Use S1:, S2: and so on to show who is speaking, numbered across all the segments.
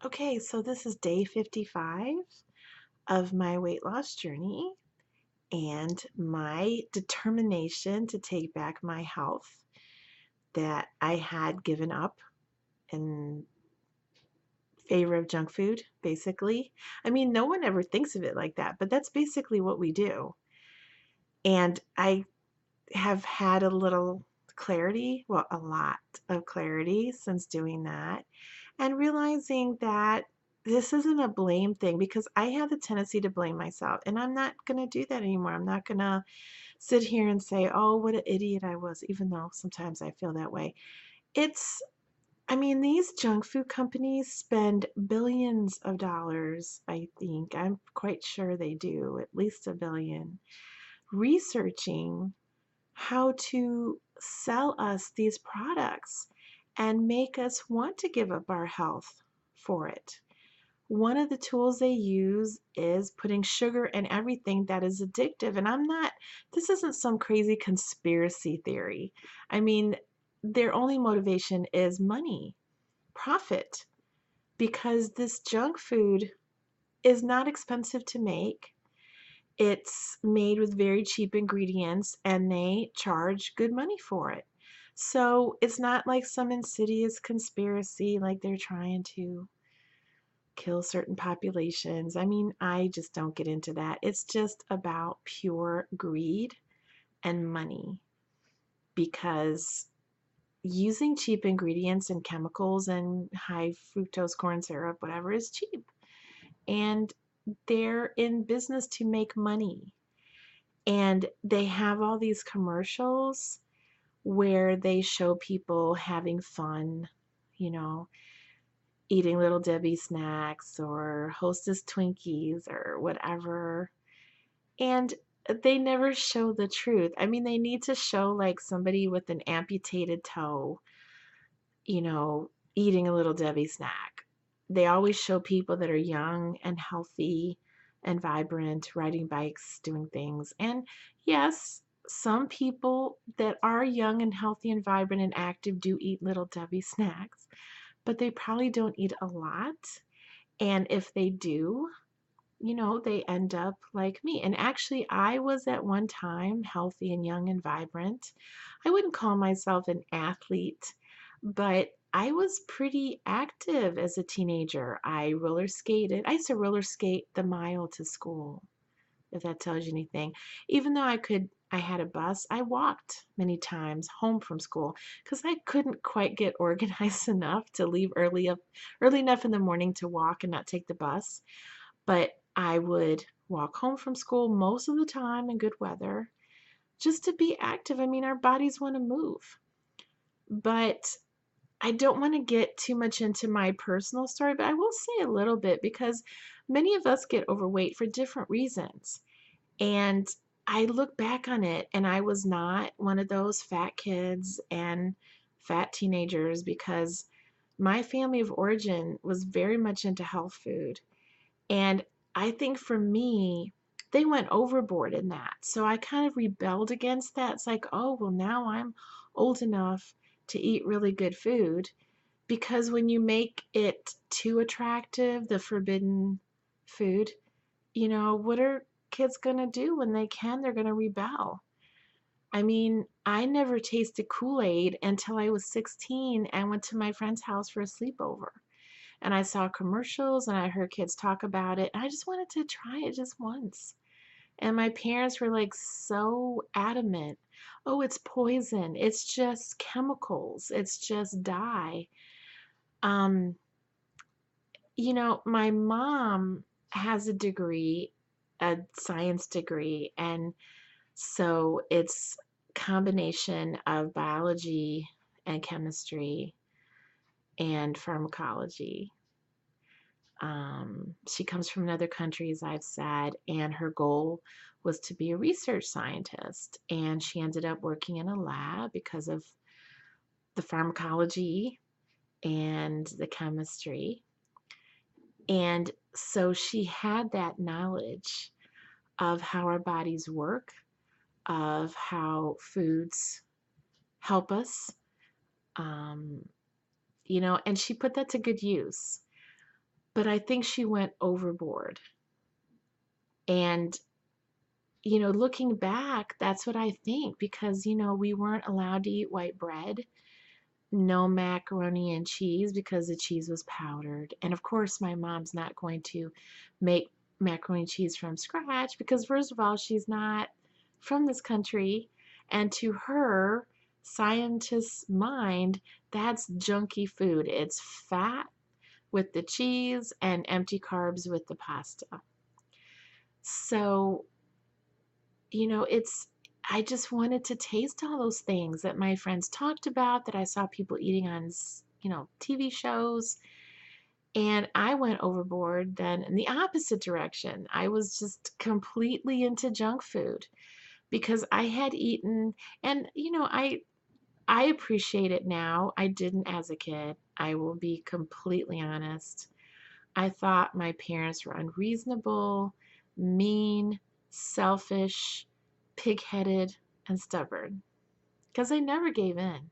S1: Okay, so this is day 55 of my weight loss journey and my determination to take back my health that I had given up in favor of junk food, basically. I mean, no one ever thinks of it like that, but that's basically what we do. And I have had a little clarity, well, a lot of clarity since doing that, and realizing that this isn't a blame thing because I have the tendency to blame myself, and I'm not going to do that anymore. I'm not going to sit here and say, oh, what an idiot I was, even though sometimes I feel that way. It's, I mean, these junk food companies spend billions of dollars, I think. I'm quite sure they do, at least a billion, researching how to sell us these products and make us want to give up our health for it. One of the tools they use is putting sugar in everything that is addictive. And this isn't some crazy conspiracy theory. I mean, their only motivation is money, profit, because this junk food is not expensive to make. It's made with very cheap ingredients and they charge good money for it. So it's not like some insidious conspiracy like they're trying to kill certain populations. I mean, I just don't get into that. It's just about pure greed and money because using cheap ingredients and chemicals and high fructose corn syrup, whatever, is cheap. And they're in business to make money. And they have all these commercials where they show people having fun, you know, eating Little Debbie snacks or Hostess Twinkies or whatever. And they never show the truth. I mean, they need to show like somebody with an amputated toe, you know, eating a Little Debbie snack. They always show people that are young and healthy and vibrant, riding bikes, doing things. And yes, some people that are young and healthy and vibrant and active do eat Little Debbie snacks, but they probably don't eat a lot. And if they do, they end up like me. And actually, I was at one time healthy and young and vibrant. I wouldn't call myself an athlete, but I was pretty active as a teenager. I roller skated. I used to roller skate the mile to school, if that tells you anything. Even though I had a bus, I walked many times home from school because I couldn't quite get organized enough to leave early enough in the morning to walk and not take the bus. But I would walk home from school most of the time in good weather just to be active. I mean, our bodies want to move. But I don't want to get too much into my personal story, but I will say a little bit because many of us get overweight for different reasons. And I look back on it and I was not one of those fat kids and fat teenagers because my family of origin was very much into health food. And I think for me, they went overboard in that. So I kind of rebelled against that. It's like, oh, well, now I'm old enough to eat really good food. Because when you make it too attractive, the forbidden food, what are kids going to do when they can? They're going to rebel. I mean, I never tasted Kool-Aid until I was 16 and went to my friend's house for a sleepover and I saw commercials and I heard kids talk about it. I just wanted to try it just once. And my parents were like so adamant. Oh, it's poison. It's just chemicals. It's just dye. Um, my mom has a degree, a science degree, and so it's combination of biology and chemistry and pharmacology. She comes from another country, as I've said, and her goal was to be a research scientist. And she ended up working in a lab because of the pharmacology and the chemistry. And so she had that knowledge of how our bodies work, of how foods help us, um, and she put that to good use. But I think she went overboard. And, looking back, that's what I think because, we weren't allowed to eat white bread, no macaroni and cheese because the cheese was powdered. And of course, my mom's not going to make macaroni and cheese from scratch because, first of all, she's not from this country. And to her scientist's mind, that's junky food. It's fat with the cheese and empty carbs with the pasta. So, I just wanted to taste all those things that my friends talked about, that I saw people eating on, TV shows. And I went overboard then in the opposite direction. I was just completely into junk food because I had eaten, and, I appreciate it now. I didn't as a kid. I will be completely honest. I thought my parents were unreasonable, mean, selfish, pig-headed, and stubborn because they never gave in.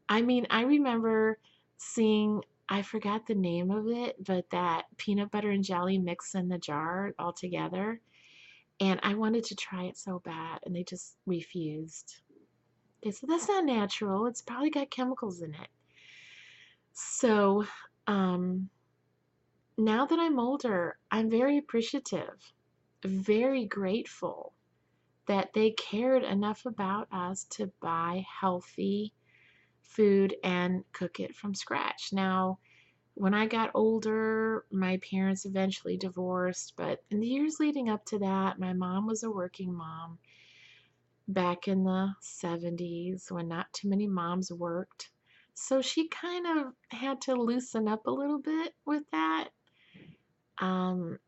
S1: I mean, I remember seeing, I forgot the name of it, but that peanut butter and jelly mixed in the jar all together. And I wanted to try it so bad, and they just refused. They said, that's not natural. It's probably got chemicals in it. So, um, now that I'm older, I'm very appreciative, very grateful that they cared enough about us to buy healthy food and cook it from scratch. Now, when I got older, my parents eventually divorced, but in the years leading up to that, my mom was a working mom back in the 70s when not too many moms worked. So she kind of had to loosen up a little bit with that. Um,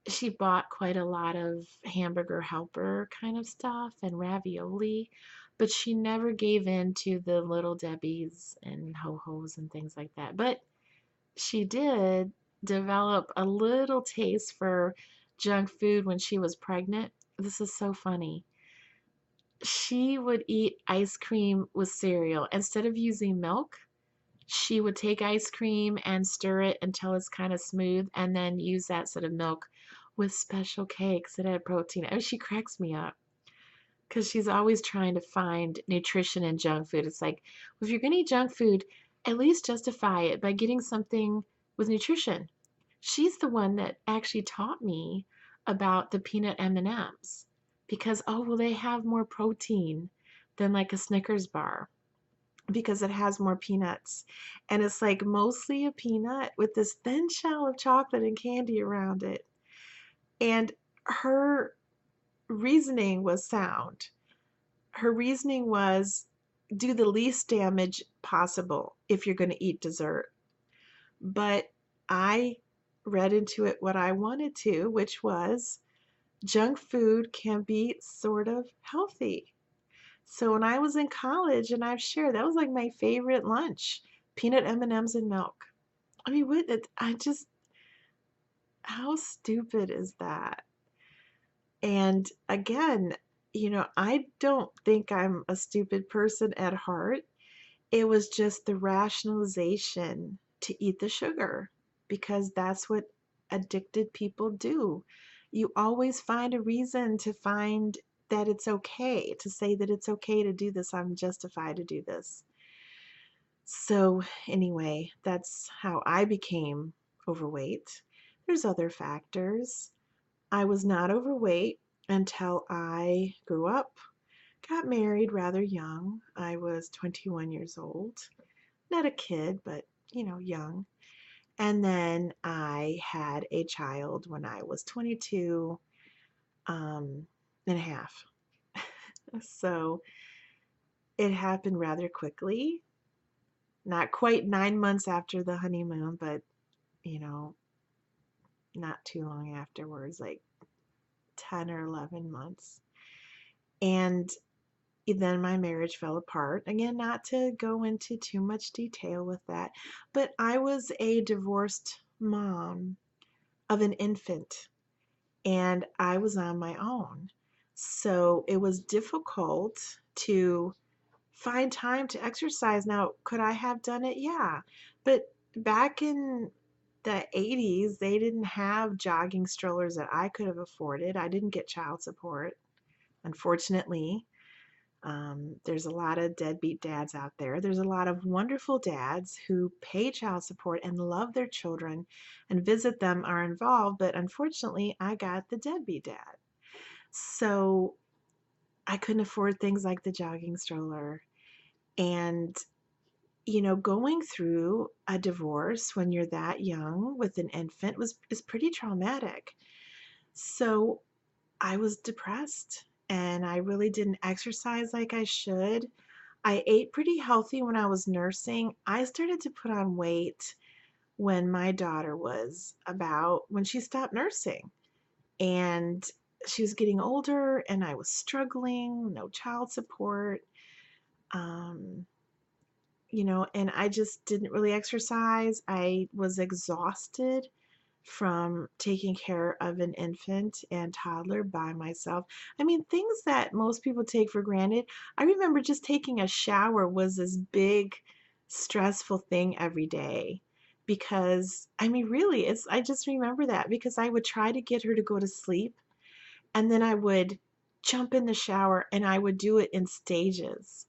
S1: she bought quite a lot of hamburger helper kind of stuff and ravioli, but she never gave in to the Little Debbie's and Ho-Ho's and things like that. But she did develop a little taste for junk food when she was pregnant. This is so funny. She would eat ice cream with cereal. Instead of using milk, she would take ice cream and stir it until it's kind of smooth and then use that sort of milk with special cakes that had protein. Oh, she cracks me up because she's always trying to find nutrition in junk food. It's like, well, if you're going to eat junk food, at least justify it by getting something with nutrition. She's the one that actually taught me about the peanut M&Ms because, oh, well, they have more protein than like a Snickers bar because it has more peanuts. And it's like mostly a peanut with this thin shell of chocolate and candy around it. And her reasoning was sound. Her reasoning was do the least damage possible if you're going to eat dessert. But I read into it what I wanted to, which was junk food can be sort of healthy. So when I was in college, and I've shared, that was like my favorite lunch, peanut M&Ms and milk. I mean, I just, how stupid is that? And again, I don't think I'm a stupid person at heart. It was just the rationalization to eat the sugar because that's what addicted people do. You always find a reason to find that it's okay, to say that it's okay to do this. I'm justified to do this. So, anyway, that's how I became overweight. There's other factors. I was not overweight until I grew up, got married rather young. I was 21 years old. Not a kid, but young. And then I had a child when I was 22 and a half. So it happened rather quickly. Not quite 9 months after the honeymoon, but you know, not too long afterwards, like 10 or 11 months. And then my marriage fell apart. Again, not to go into too much detail with that, but I was a divorced mom of an infant and I was on my own. So it was difficult to find time to exercise. Now, could I have done it? Yeah. But back in the 80s, they didn't have jogging strollers that I could have afforded. I didn't get child support, unfortunately. There's a lot of deadbeat dads out there. There's a lot of wonderful dads who pay child support and love their children and visit them, are involved, but unfortunately, I got the deadbeat dad. So I couldn't afford things like the jogging stroller. And, going through a divorce when you're that young with an infant is pretty traumatic. So I was depressed and I really didn't exercise like I should. I ate pretty healthy when I was nursing. I started to put on weight when my daughter was about when she stopped nursing. And she was getting older and I was struggling, no child support. Um, and I just didn't really exercise. I was exhausted from taking care of an infant and toddler by myself. I mean, things that most people take for granted. I remember just taking a shower was this big, stressful thing every day because, I mean, really, I just remember that because I would try to get her to go to sleep and then I would jump in the shower and I would do it in stages.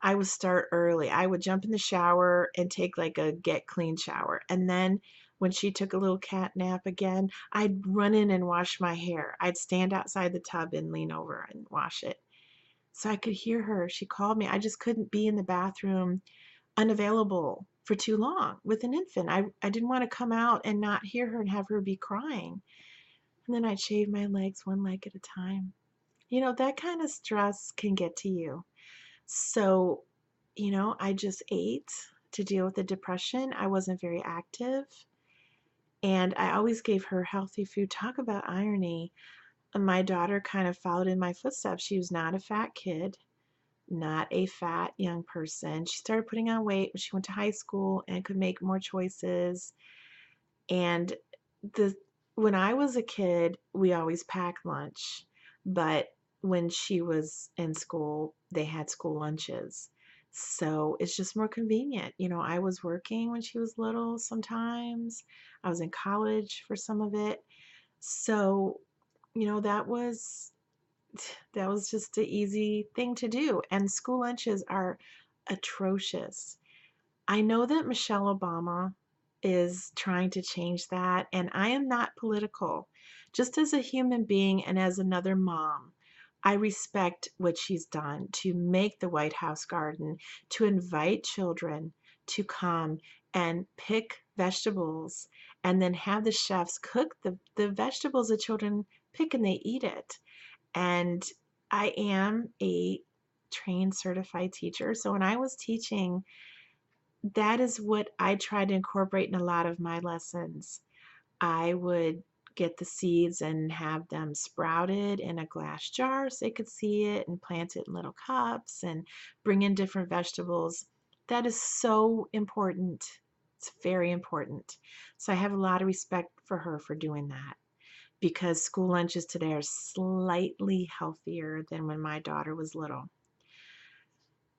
S1: I would start early. I would jump in the shower and take like a get clean shower. And then when she took a little cat nap again, I'd run in and wash my hair. I'd stand outside the tub and lean over and wash it. So I could hear her. She called me. I just couldn't be in the bathroom unavailable for too long with an infant. I didn't want to come out and not hear her and have her be crying. And then I'd shave my legs one leg at a time. That kind of stress can get to you. So, I just ate to deal with the depression. I wasn't very active. And I always gave her healthy food. Talk about irony. My daughter kind of followed in my footsteps. She was not a fat kid, not a fat young person. She started putting on weight when she went to high school and could make more choices. And the when I was a kid, we always packed lunch, but when she was in school, they had school lunches. So it's just more convenient. I was working when she was little sometimes. I was in college for some of it. So, that was just an easy thing to do. And school lunches are atrocious. I know that Michelle Obama is trying to change that, and I am not political. Just as a human being and as another mom, I respect what she's done to make the White House garden, to invite children to come and pick vegetables and then have the chefs cook the vegetables the children pick and they eat it. And I am a trained certified teacher. So when I was teaching, that is what I try to incorporate in a lot of my lessons. I would get the seeds and have them sprouted in a glass jar so they could see it and plant it in little cups and bring in different vegetables. That is so important. It's very important. So I have a lot of respect for her for doing that because school lunches today are slightly healthier than when my daughter was little.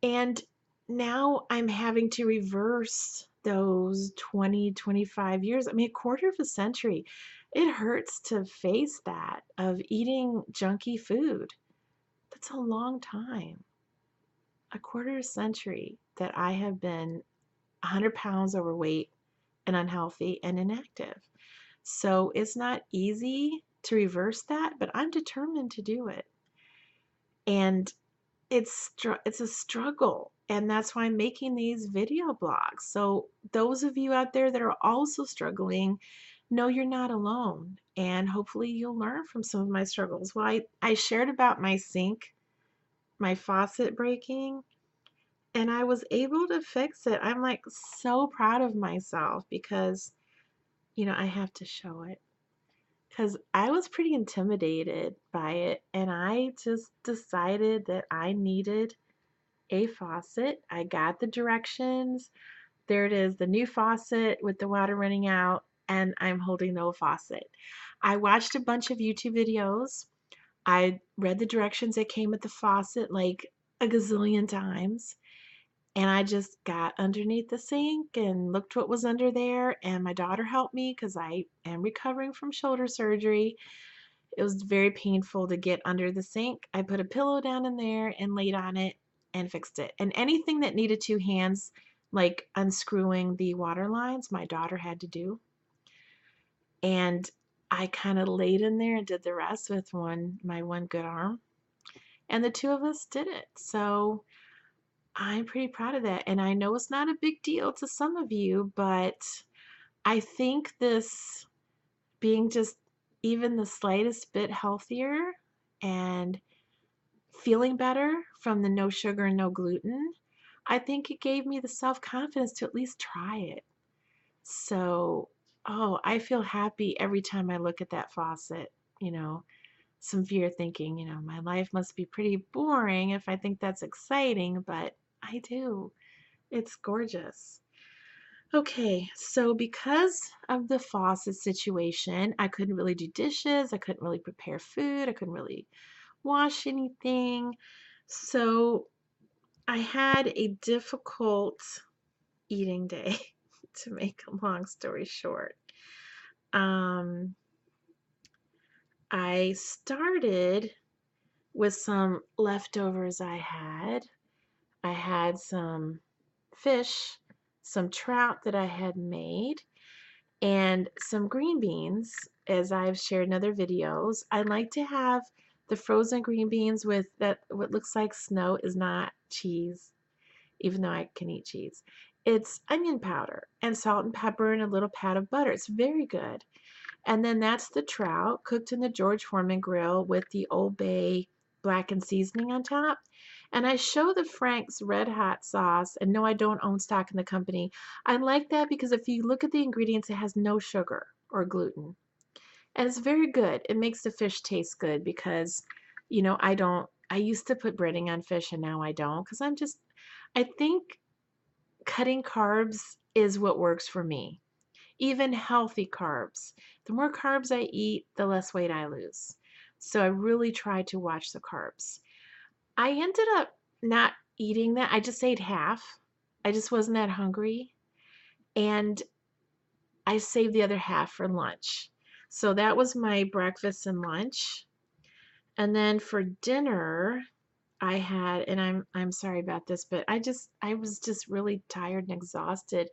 S1: And now I'm having to reverse those 20, 25 years. I mean, a quarter of a century. It hurts to face that of eating junky food. That's a long time. A quarter of a century that I have been 100 pounds overweight and unhealthy and inactive. So it's not easy to reverse that, but I'm determined to do it. And it's a struggle, and that's why I'm making these video blogs. So those of you out there that are also struggling, know you're not alone, and hopefully you'll learn from some of my struggles. Well, I shared about my sink, my faucet breaking, and I was able to fix it. I'm like so proud of myself because I have to show it because I was pretty intimidated by it, and I just decided that I needed a faucet. I got the directions. There it is, the new faucet with the water running out, and I'm holding the old faucet. I watched a bunch of YouTube videos. I read the directions that came with the faucet like a gazillion times, And I just got underneath the sink and looked what was under there. And my daughter helped me because I am recovering from shoulder surgery. It was very painful to get under the sink. I put a pillow down in there and laid on it and fixed it. And anything that needed two hands, like unscrewing the water lines, my daughter had to do. And I kind of laid in there and did the rest with my one good arm. And the two of us did it. So I'm pretty proud of that. And I know it's not a big deal to some of you, but I think this being just even the slightest bit healthier and feeling better from the no sugar and no gluten, I think it gave me the self-confidence to at least try it. So, oh, I feel happy every time I look at that faucet, you know. Some fear thinking, my life must be pretty boring if I think that's exciting, but I do. It's gorgeous. Okay, so because of the faucet situation, I couldn't really do dishes, I couldn't really prepare food, I couldn't really wash anything. So I had a difficult eating day, to make a long story short. Um, I started with some leftovers I had. I had some fish, some trout that I had made, and some green beans, as I've shared in other videos. I like to have the frozen green beans with that what looks like snow is not cheese, even though I can eat cheese. It's onion powder and salt and pepper and a little pat of butter. It's very good. And then that's the trout cooked in the George Foreman grill with the Old Bay blackened seasoning on top. And I show the Frank's Red Hot sauce, and no, I don't own stock in the company. I like that because if you look at the ingredients, it has no sugar or gluten. And it's very good. It makes the fish taste good because, I used to put breading on fish and now I don't because I think cutting carbs is what works for me. Even healthy carbs. The more carbs I eat, the less weight I lose. So I really try to watch the carbs. I ended up not eating that. I just ate half. I just wasn't that hungry. And I saved the other half for lunch. So that was my breakfast and lunch. And then for dinner, I had, and I'm sorry about this, but I was just really tired and exhausted.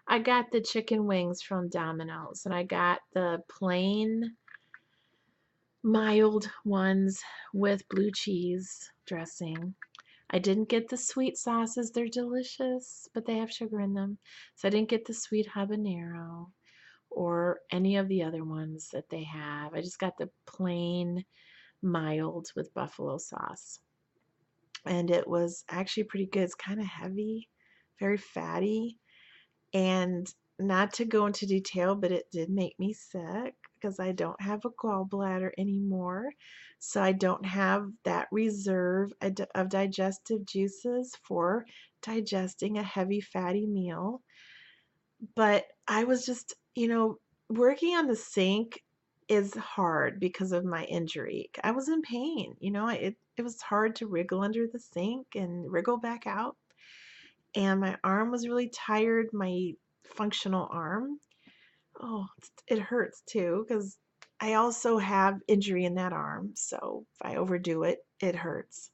S1: I got the chicken wings from Domino's and I got the plain mild ones with blue cheese dressing. I didn't get the sweet sauces. They're delicious, but they have sugar in them. So I didn't get the sweet habanero or any of the other ones that they have. I just got the plain mild with buffalo sauce. And it was actually pretty good. It's kind of heavy, very fatty, and not to go into detail, but it did make me sick because I don't have a gallbladder anymore. So I don't have that reserve of digestive juices for digesting a heavy fatty meal. But I was just, working on the sink is hard because of my injury. I was in pain, it was hard to wriggle under the sink and wriggle back out. And my arm was really tired, my functional arm. Oh, it hurts too because I also have injury in that arm. So if I overdo it, it hurts.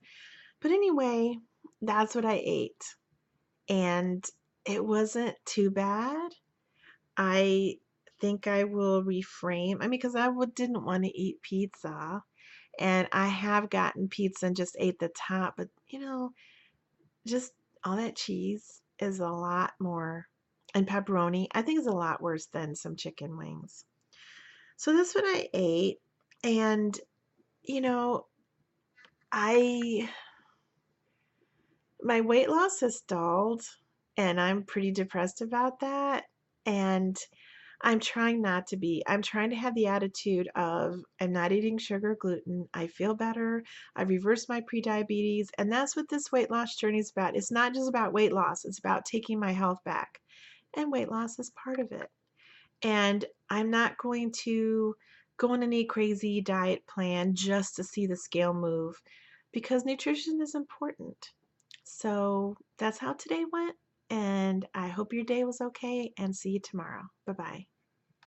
S1: But anyway, that's what I ate. And it wasn't too bad. I think I will reframe. I mean, because didn't want to eat pizza. And I have gotten pizza and just ate the top. But, just all that cheese is a lot more, and pepperoni, I think is a lot worse than some chicken wings. So that's what I ate. And, you know, I, my weight loss has stalled and I'm pretty depressed about that. And I'm trying not to be. I'm trying to have the attitude of I'm not eating sugar, gluten. I feel better. I've reversed my prediabetes. And that's what this weight loss journey is about. It's not just about weight loss, it's about taking my health back. And weight loss is part of it. And I'm not going to go on any crazy diet plan just to see the scale move because nutrition is important. So that's how today went, and I hope your day was okay, and see you tomorrow. Bye bye.